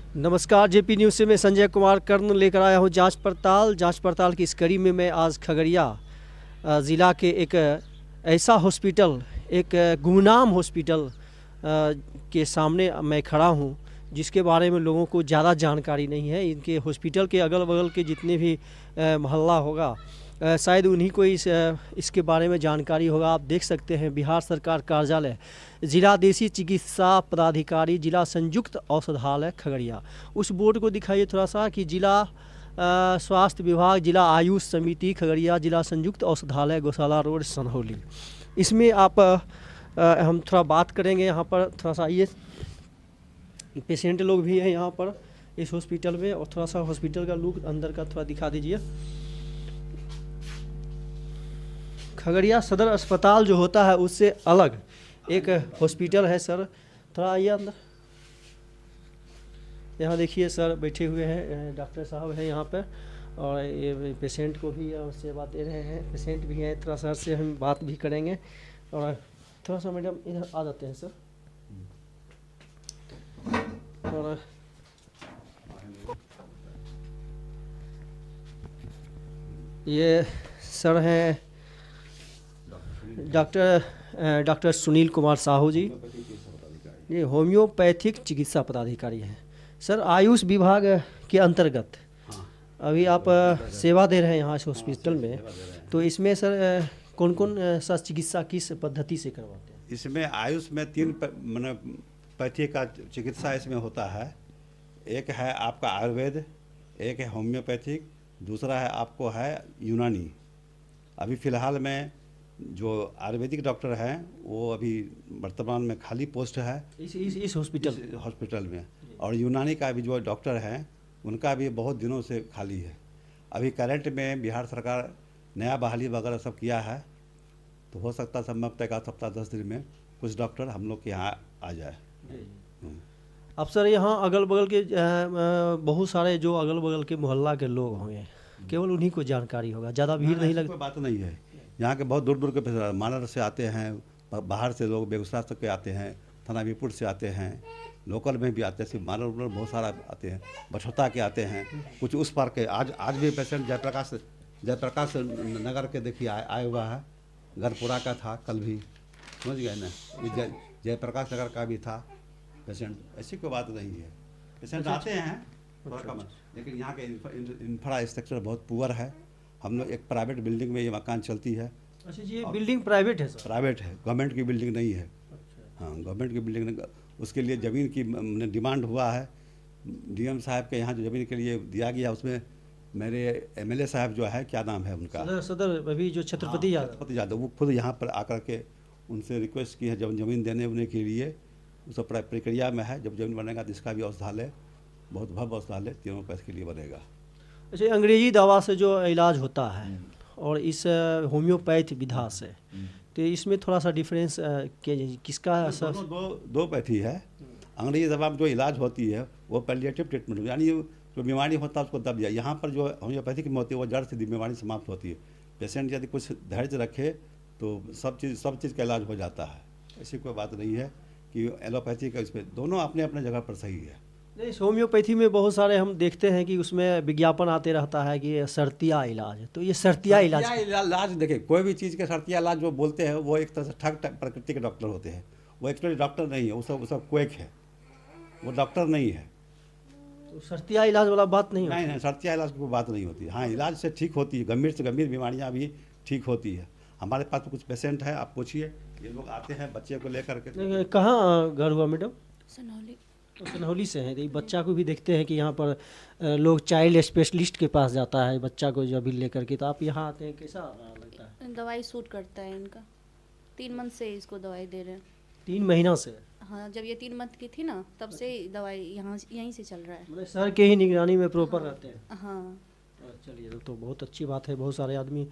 नमस्कार, JP news से मैं संजय कुमार कर्ण लेकर आया हूँ जांच पड़ताल की इस कड़ी में मैं आज खगड़िया ज़िला के एक ऐसा हॉस्पिटल, एक गुमनाम हॉस्पिटल के सामने मैं खड़ा हूँ जिसके बारे में लोगों को ज़्यादा जानकारी नहीं है। इनके हॉस्पिटल के अगल बगल के जितने भी मोहल्ला होगा शायद उन्हीं को इसके बारे में जानकारी होगा। आप देख सकते हैं बिहार सरकार कार्यालय, जिला देशी चिकित्सा पदाधिकारी, जिला संयुक्त औषधालय खगड़िया। उस बोर्ड को दिखाइए थोड़ा सा कि जिला स्वास्थ्य विभाग, जिला आयुष समिति खगड़िया, जिला संयुक्त औषधालय गौशाला रोड सनहौली। इसमें आप हम थोड़ा बात करेंगे। यहाँ पर थोड़ा सा ये पेशेंट लोग भी हैं यहाँ पर इस हॉस्पिटल में, और थोड़ा सा हॉस्पिटल का लुक अंदर का थोड़ा दिखा दीजिए। खगड़िया सदर अस्पताल जो होता है उससे अलग एक हॉस्पिटल है सर। थोड़ा आइए अंदर। यहाँ देखिए सर बैठे हुए हैं, डॉक्टर साहब हैं यहाँ पे, और ये पेशेंट को भी सेवा दे रहे हैं। पेशेंट भी हैं, थोड़ा सर से हम बात भी करेंगे। और थोड़ा सा मैडम इधर आ जाते हैं सर। और ये सर हैं डॉक्टर सुनील कुमार साहू जी, ये होम्योपैथिक चिकित्सा पदाधिकारी हैं सर, आयुष विभाग के अंतर्गत। अभी आप सेवा दे रहे हैं यहाँ इस हॉस्पिटल में, तो इसमें सर कौन कौन सा चिकित्सा किस पद्धति से करवाते हैं? इसमें आयुष में 3 पैथी का चिकित्सा इसमें होता है। एक है आपका आयुर्वेद, एक है होम्योपैथिक, दूसरा है आपको है यूनानी। अभी फ़िलहाल में जो आयुर्वेदिक डॉक्टर हैं वो अभी वर्तमान में खाली पोस्ट है इस हॉस्पिटल में, और यूनानी का भी जो डॉक्टर हैं उनका भी बहुत दिनों से खाली है। अभी करंट में बिहार सरकार नया बहाली वगैरह सब किया है, तो हो सकता है संभवतः एक सप्ताह 10 दिन में कुछ डॉक्टर हम लोग के यहाँ आ जाए। अब सर यहाँ अगल बगल के बहुत सारे जो अगल बगल के मोहल्ला के लोग होंगे, केवल उन्हीं को जानकारी होगा, ज़्यादा भीड़ नहीं लगती? कोई बात नहीं है। यहाँ के बहुत दूर दूर के मानर से आते हैं, बाहर से लोग बेगूसराय तक के आते हैं, थानावीपुर से आते हैं, लोकल में भी आते हैं, सिर्फ मानर बहुत सारा आते हैं, बछौता के आते हैं, कुछ उस पार के। आज भी पेशेंट जयप्रकाश नगर के देखिए आया हुआ है, गरपुरा का था कल भी, समझ गए ना। जयप्रकाश नगर का भी था पेशेंट। ऐसी कोई बात नहीं है, पेशेंट आते हैं थोड़ा कम, लेकिन यहाँ के इंफ्रास्ट्रक्चर बहुत पुअर है। हम लोग एक प्राइवेट बिल्डिंग में ये मकान चलती है। अच्छा जी, ये बिल्डिंग प्राइवेट है सर? प्राइवेट है, गवर्नमेंट की बिल्डिंग नहीं है। अच्छा। हाँ, गवर्नमेंट की बिल्डिंग नहीं। उसके लिए ज़मीन की डिमांड हुआ है, डीएम साहब के यहाँ जो ज़मीन के लिए दिया गया, उसमें मेरे एमएलए साहब जो है, क्या नाम है उनका, सदर अभी जो छत्रपति यादव, वो खुद यहाँ पर आकर के उनसे रिक्वेस्ट की है जब ज़मीन देने उन्हें के लिए। उस प्रक्रिया में है, जब ज़मीन बनेगा तो इसका भी औषधालय, बहुत भव्य औषधालय तीनों पैसे के लिए बनेगा। अच्छा, अंग्रेजी दवा से जो इलाज होता है और इस होम्योपैथ विधा से, तो इसमें थोड़ा सा डिफरेंस किसका असर? दो पैथी है। अंग्रेजी दवा में जो इलाज होती है वो पैलिएटिव ट्रीटमेंट, यानी जो बीमारी होता है उसको दब दिया। यहाँ पर जो होम्योपैथिक में होती है वो जड़ से बीमारी समाप्त होती है। पेशेंट यदि कुछ धैर्य रखे तो सब चीज़ का इलाज हो जाता है। ऐसी कोई बात नहीं है कि एलोपैथी का, इसमें दोनों अपने अपने जगह पर सही है। नहीं, होम्योपैथी में बहुत सारे हम देखते हैं कि उसमें विज्ञापन आते रहता है कि शर्तिया इलाज, तो ये शर्तिया इलाज देखिए, कोई भी चीज़ के शर्तिया इलाज जो बोलते हैं वो एक तरह से ठग प्रकृति के डॉक्टर होते हैं। वो एक्चुअली डॉक्टर नहीं है, वो सब क्वेक है, वो डॉक्टर नहीं है। तो शर्तिया इलाज वाला बात नहीं नहीं नहीं, शर्तिया इलाज की कोई बात नहीं होती। हाँ, इलाज से ठीक होती है, गंभीर से गंभीर बीमारियाँ भी ठीक होती है। हमारे पास तो कुछ पेशेंट है, आप पूछिए, ये लोग आते हैं बच्चे को लेकर के। कहाँ घर हुआ मैडम? सनहौली। सनहौली से हैं। तो बच्चा को भी देखते हैं कि यहाँ पर लोग चाइल्ड स्पेशलिस्ट के पास जाता है बच्चा को जब भी लेकर के, तो आप यहाँ आते हैं, कैसा लगता है? दवाई सूट करता है इनका, 3 मंथ से इसको दवाई दे रहे हैं। 3 महीना से? हाँ, जब ये 3 मंथ की थी ना तब से दवाई यहीं से चल रहा है। मतलब सर के ही निगरानी में प्रॉपर रहते हैं? हाँ। चलिए, तो बहुत अच्छी बात है। बहुत सारे आदमी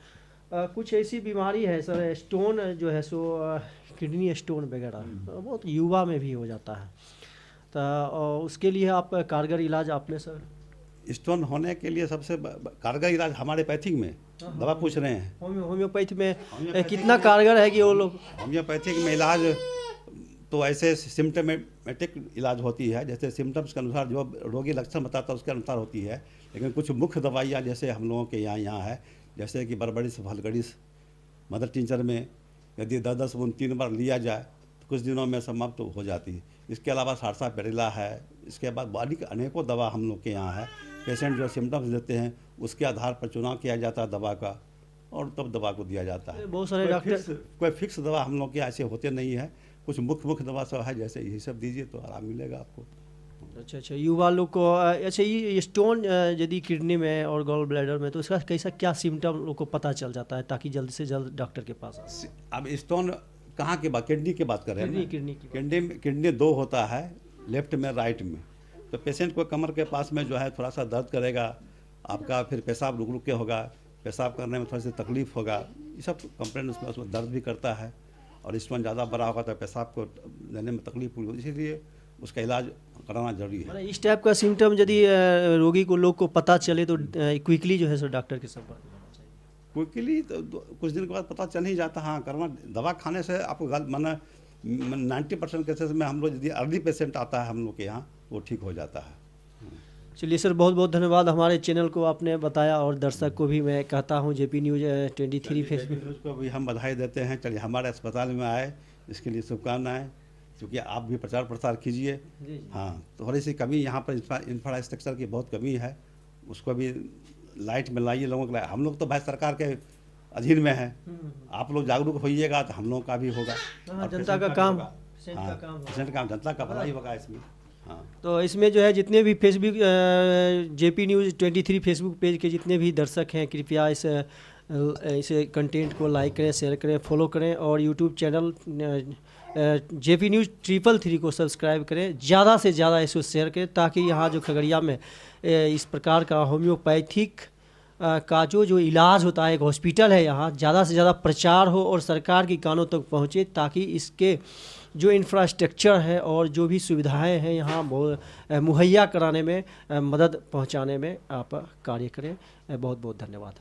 कुछ ऐसी बीमारी है सर, स्टोन जो है सो किडनी स्टोन वगैरह बहुत युवा में भी हो जाता है, तो उसके लिए आप कारगर इलाज आपने सर? स्टोन होने के लिए सबसे कारगर इलाज हमारे पैथिक में दवा पूछ रहे हैं। होम्योपैथी में कितना कारगर है कि वो लोग? होम्योपैथिक में इलाज तो ऐसे सिम्टमेटिक इलाज होती है, जैसे सिम्टम्स के अनुसार जो रोगी लक्षण बताता है उसके अनुसार होती है। लेकिन कुछ मुख्य दवाइयाँ जैसे हम लोगों के यहाँ है, जैसे कि बरबड़िस, फलगड़िस, मदर टिंचर में यदि 10-10 बूंद 3 बार लिया जाए तो कुछ दिनों में समाप्त हो जाती है। इसके अलावा सारसा पेरिला है। इसके बाद बाकी अनेकों दवा हम लोग के यहाँ है। पेशेंट जो सिम्टम्स देते हैं उसके आधार पर चुनाव किया जाता है दवा का, और तब दवा को दिया जाता है। बहुत सारे डॉक्टर कोई फिक्स दवा हम लोग के ऐसे होते नहीं है, कुछ मुख्य दवा सब है, जैसे यही सब दीजिए तो आराम मिलेगा आपको। अच्छा, युवा लोग को अच्छा ये स्टोन यदि किडनी में और गॉल ब्लैडर में तो इसका कैसा क्या सिम्टम लोग को पता चल जाता है ताकि जल्द से जल्द डॉक्टर के पास आ अब स्टोन कहाँ की बात, किडनी की बात कर रहे हैं? किडनी 2 होता है, लेफ्ट में राइट में। तो पेशेंट को कमर के पास में जो है थोड़ा सा दर्द करेगा आपका, फिर पेशाब रुक रुक के होगा, पेशाब करने में थोड़ी सी तकलीफ होगा, ये सब कंप्लेंट उसमें दर्द भी करता है। और स्टोन ज़्यादा बड़ा होगा तो पेशाब को लेने में तकलीफ होगी, इसीलिए उसका इलाज कराना जरूरी है। इस टाइप का सिम्टम यदि रोगी को लोग को पता चले तो क्विकली जो है सो डॉक्टर के संपर्क में होना चाहिए। क्विकली तो कुछ दिन के बाद पता चल ही जाता। हाँ, करना दवा खाने से आपको माना 90% केसेस में हम लोग यदि अर्ली पेशेंट आता है हम लोग के यहाँ वो ठीक हो जाता है। चलिए सर, बहुत बहुत धन्यवाद। हमारे चैनल को आपने बताया और दर्शक को भी मैं कहता हूँ JP न्यूज़ 23 फेसबुक न्यूज़ को भी हम बधाई देते हैं। चलिए हमारे अस्पताल में आए इसके लिए शुभकामनाएं, क्योंकि आप भी प्रचार प्रसार कीजिए। हाँ, थोड़ी सी कमी यहाँ पर इंफ्रास्ट्रक्चर की बहुत कमी है, उसको भी लाइट में लाइए लोगों को। हम लोग तो भाई सरकार के अधीन में है, आप लोग जागरूक होइएगा तो हम लोगों का भी होगा। जनता का काम, पेशेंट का जनता का भलाई होगा इसमें। हाँ, तो इसमें जो है जितने भी Facebook JP news 23 Facebook page के जितने भी दर्शक हैं कृपया इस कंटेंट को लाइक करें, शेयर करें, फॉलो करें और यूट्यूब चैनल JP न्यूज़ 333 को सब्सक्राइब करें, ज़्यादा से ज़्यादा इसको शेयर करें ताकि यहाँ जो खगड़िया में इस प्रकार का होम्योपैथिक का जो इलाज होता है, एक हॉस्पिटल है यहाँ, ज़्यादा से ज़्यादा प्रचार हो और सरकार की कानों तक पहुँचे ताकि इसके जो इंफ्रास्ट्रक्चर है और जो भी सुविधाएं हैं यहाँ मुहैया कराने में मदद पहुँचाने में आप कार्य करें। बहुत बहुत धन्यवाद।